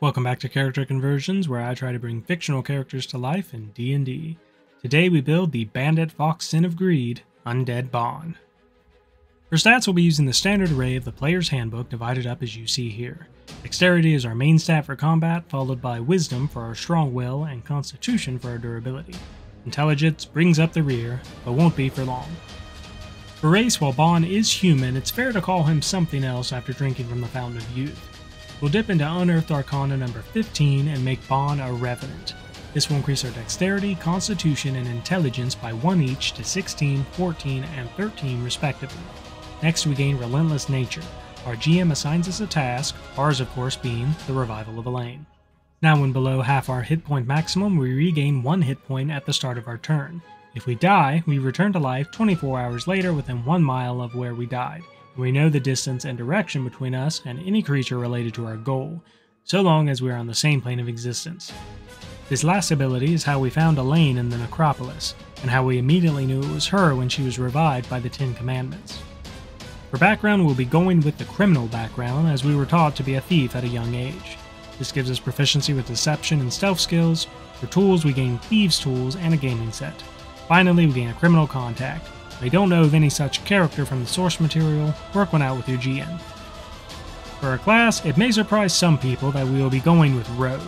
Welcome back to Character Conversions, where I try to bring fictional characters to life in D&D. Today we build the Bandit Fox Sin of Greed, Undead Ban. For stats, we'll be using the standard array of the player's handbook divided up as you see here. Dexterity is our main stat for combat, followed by Wisdom for our strong will and Constitution for our durability. Intelligence brings up the rear, but won't be for long. For race, while Ban is human, it's fair to call him something else after drinking from the Fountain of Youth. We'll dip into Unearthed Arcana number 15 and make Ban a Revenant. This will increase our Dexterity, Constitution, and Intelligence by 1 each to 16, 14, and 13 respectively. Next we gain Relentless Nature. Our GM assigns us a task, ours of course being the Revival of Elaine. Now when below half our hit point maximum, we regain 1 hit point at the start of our turn. If we die, we return to life 24 hours later within 1 mile of where we died. We know the distance and direction between us and any creature related to our goal, so long as we are on the same plane of existence. This last ability is how we found Elaine in the Necropolis, and how we immediately knew it was her when she was revived by the 10 Commandments. For background, we'll be going with the criminal background, as we were taught to be a thief at a young age. This gives us proficiency with deception and stealth skills. For tools, we gain thieves' tools and a gaming set. Finally, we gain a criminal contact. If you don't know of any such character from the source material, work one out with your GM. For our class, it may surprise some people that we will be going with Rogue.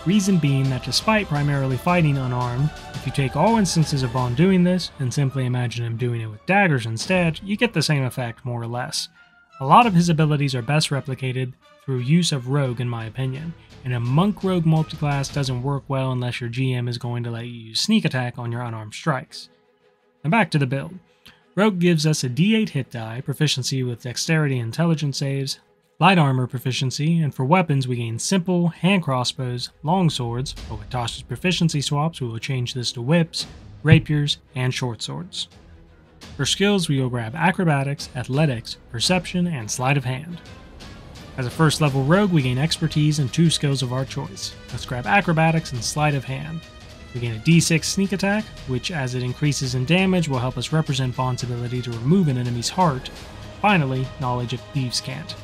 Reason being that despite primarily fighting unarmed, if you take all instances of Ban doing this, and simply imagine him doing it with daggers instead, you get the same effect more or less. A lot of his abilities are best replicated through use of Rogue in my opinion, and a Monk-Rogue multiclass doesn't work well unless your GM is going to let you use Sneak Attack on your unarmed strikes. Now back to the build. Rogue gives us a D8 hit die, proficiency with Dexterity and Intelligence saves, light armor proficiency, and for weapons we gain simple, hand crossbows, long swords, but with Tasha's proficiency swaps we will change this to whips, rapiers, and short swords. For skills we will grab Acrobatics, Athletics, Perception, and Sleight of Hand. As a first level rogue we gain expertise and 2 skills of our choice. Let's grab Acrobatics and Sleight of Hand. We gain a D6 sneak attack, which as it increases in damage will help us represent Ban's ability to remove an enemy's heart. Finally, knowledge of Thieves' Cant.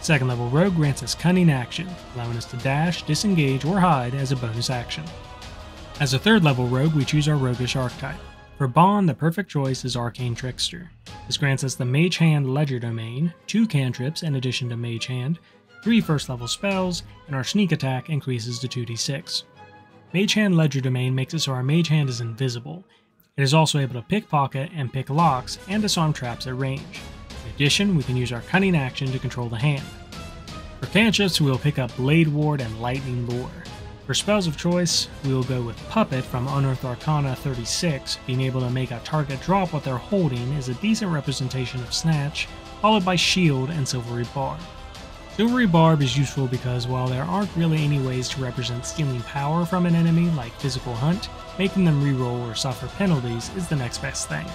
Second level rogue grants us cunning action, allowing us to dash, disengage, or hide as a bonus action. As a third level rogue we choose our roguish archetype. For Ban, the perfect choice is Arcane Trickster. This grants us the Mage Hand Legerdemain, 2 cantrips in addition to Mage Hand, 3 first level spells, and our sneak attack increases to 2d6. Mage Hand Legerdemain makes it so our Mage Hand is invisible. It is also able to pickpocket and pick locks and disarm traps at range. In addition, we can use our cunning action to control the hand. For cantrips, we will pick up Blade Ward and Lightning Lure. For spells of choice, we will go with Puppet from Unearthed Arcana 36. Being able to make a target drop what they're holding is a decent representation of Snatch, followed by Shield and Silvery Barb. Silvery Barb is useful because while there aren't really any ways to represent stealing power from an enemy like Physical Hunt, making them reroll or suffer penalties is the next best thing.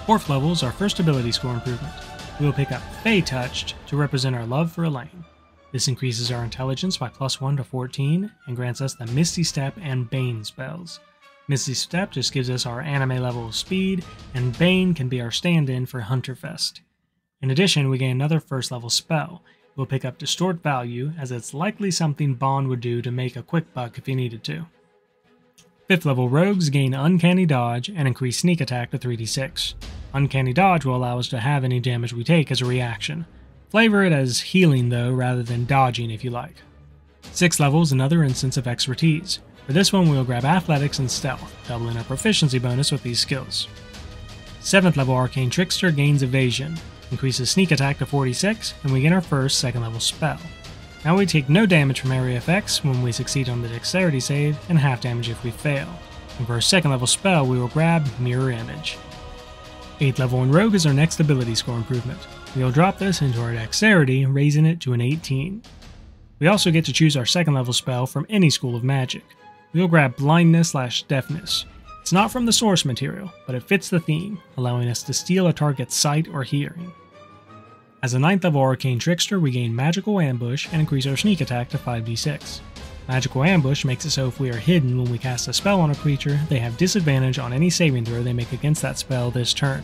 4th level is our first ability score improvement. We will pick up Fey Touched to represent our love for Elaine. This increases our intelligence by +1 to 14 and grants us the Misty Step and Bane spells. Misty Step just gives us our anime level of speed, and Bane can be our stand-in for Hunterfest. In addition, we gain another first level spell. We'll pick up Distort Value, as it's likely something Ban would do to make a quick buck if he needed to. 5th level rogues gain Uncanny Dodge and increase Sneak Attack to 3d6. Uncanny Dodge will allow us to have any damage we take as a reaction. Flavor it as healing though, rather than dodging if you like. 6th level is another instance of expertise. For this one we will grab Athletics and Stealth, doubling our proficiency bonus with these skills. 7th level Arcane Trickster gains Evasion, increases Sneak Attack to 46, and we get our first 2nd level spell. Now we take no damage from area effects when we succeed on the Dexterity save, and half damage if we fail. And for our 2nd level spell we will grab Mirror Image. 8th level in Rogue is our next ability score improvement. We will drop this into our Dexterity, raising it to an 18. We also get to choose our 2nd level spell from any school of magic. We will grab Blindness/Deafness. It's not from the source material, but it fits the theme, allowing us to steal a target's sight or hearing. As a 9th level Arcane Trickster, we gain Magical Ambush and increase our sneak attack to 5d6. Magical Ambush makes it so if we are hidden when we cast a spell on a creature, they have disadvantage on any saving throw they make against that spell this turn.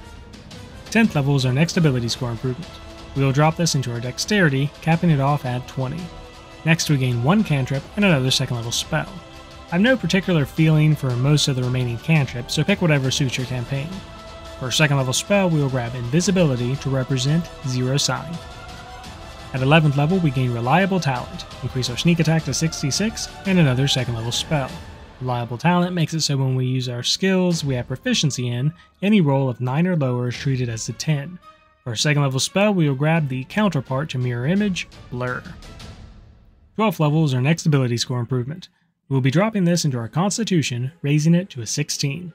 10th level is our next ability score improvement. We will drop this into our Dexterity, capping it off at 20. Next we gain 1 cantrip and another 2nd level spell. I have no particular feeling for most of the remaining cantrips, so pick whatever suits your campaign. For our 2nd level spell, we will grab Invisibility to represent Zero Sign. At 11th level, we gain Reliable Talent, increase our sneak attack to 66, and another 2nd level spell. Reliable Talent makes it so when we use our skills we have proficiency in, any roll of 9 or lower is treated as a 10. For our 2nd level spell, we will grab the counterpart to Mirror Image, Blur. 12th level is our next ability score improvement. We will be dropping this into our Constitution, raising it to a 16.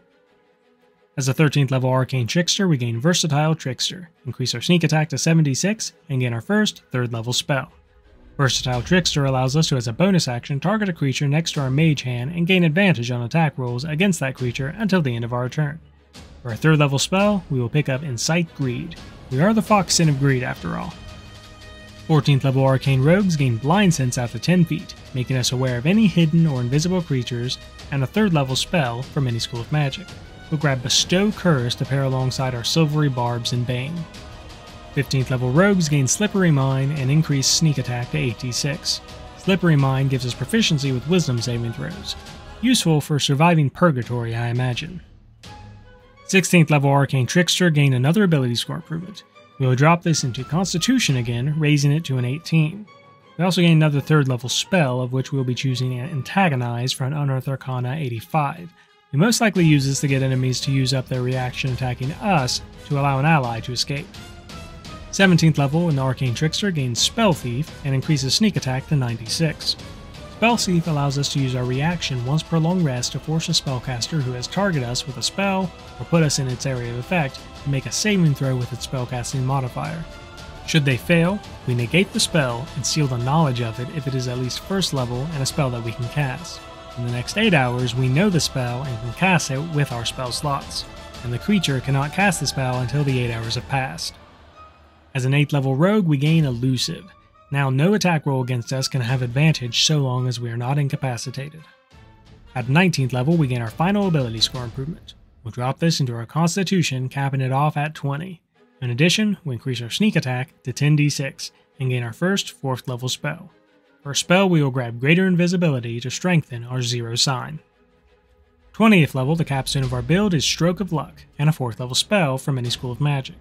As a 13th level Arcane Trickster, we gain Versatile Trickster, increase our sneak attack to 76, and gain our first 3rd level spell. Versatile Trickster allows us to, as a bonus action, target a creature next to our mage hand and gain advantage on attack rolls against that creature until the end of our turn. For our 3rd level spell, we will pick up Incite Greed. We are the Fox Sin of Greed after all. 14th level Arcane Rogues gain Blind Sense out to 10 feet, making us aware of any hidden or invisible creatures, and a 3rd level spell from any school of magic. We'll grab Bestow Curse to pair alongside our Silvery Barbs and Bane. 15th level Rogues gain Slippery Mine and increase sneak attack to 86. Slippery Mine gives us proficiency with wisdom saving throws. Useful for surviving Purgatory, I imagine. 16th level Arcane Trickster gain another ability score improvement. We will drop this into Constitution again, raising it to an 18. We also gain another 3rd level spell, of which we will be choosing Antagonize for an Unearthed Arcana 85. We most likely use this to get enemies to use up their reaction attacking us to allow an ally to escape. 17th level in the Arcane Trickster gains Spell Thief and increases sneak attack to 96. Spell Thief allows us to use our reaction once per long rest to force a spellcaster who has targeted us with a spell or put us in its area of effect to make a saving throw with its spellcasting modifier. Should they fail, we negate the spell and seal the knowledge of it if it is at least 1st level and a spell that we can cast. In the next 8 hours, we know the spell and can cast it with our spell slots, and the creature cannot cast the spell until the 8 hours have passed. As an 8th level rogue, we gain Elusive. Now no attack roll against us can have advantage so long as we are not incapacitated. At 19th level, we gain our final ability score improvement. We'll drop this into our Constitution, capping it off at 20. In addition, we increase our sneak attack to 10d6 and gain our first 4th level spell. For a spell, we will grab Greater Invisibility to strengthen our Zero Sign. 20th level, the capstone of our build is Stroke of Luck, and a 4th level spell from any school of magic.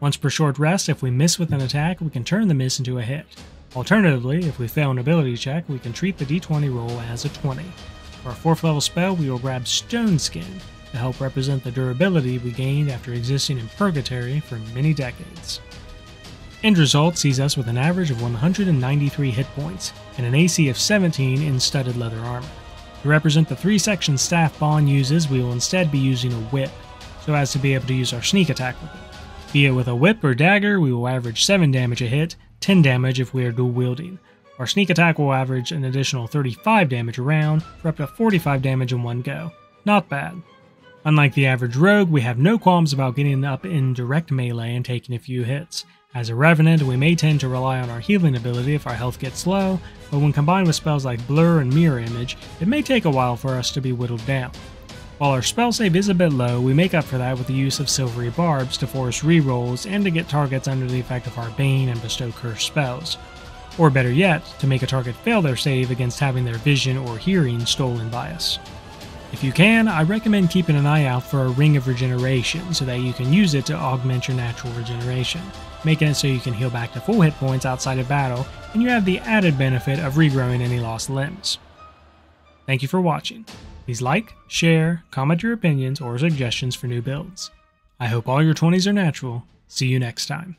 Once per short rest, if we miss with an attack, we can turn the miss into a hit. Alternatively, if we fail an ability check, we can treat the d20 roll as a 20. For our 4th level spell, we will grab Stone Skin to help represent the durability we gained after existing in Purgatory for many decades. End result sees us with an average of 193 hit points and an AC of 17 in studded leather armor. To represent the 3-section staff Bond uses, we will instead be using a whip, so as to be able to use our sneak attack with it. Be it with a whip or dagger, we will average 7 damage a hit, 10 damage if we are dual wielding. Our sneak attack will average an additional 35 damage a round, for up to 45 damage in one go. Not bad. Unlike the average rogue, we have no qualms about getting up in direct melee and taking a few hits. As a Revenant, we may tend to rely on our healing ability if our health gets low, but when combined with spells like Blur and Mirror Image, it may take a while for us to be whittled down. While our spell save is a bit low, we make up for that with the use of Silvery Barbs to force rerolls and to get targets under the effect of our Bane and Bestow Curse spells. Or better yet, to make a target fail their save against having their vision or hearing stolen by us. If you can, I recommend keeping an eye out for a Ring of Regeneration so that you can use it to augment your natural regeneration, making it so you can heal back to full hit points outside of battle, and you have the added benefit of regrowing any lost limbs. Thank you for watching. Please like, share, comment your opinions or suggestions for new builds. I hope all your 20s are natural. See you next time.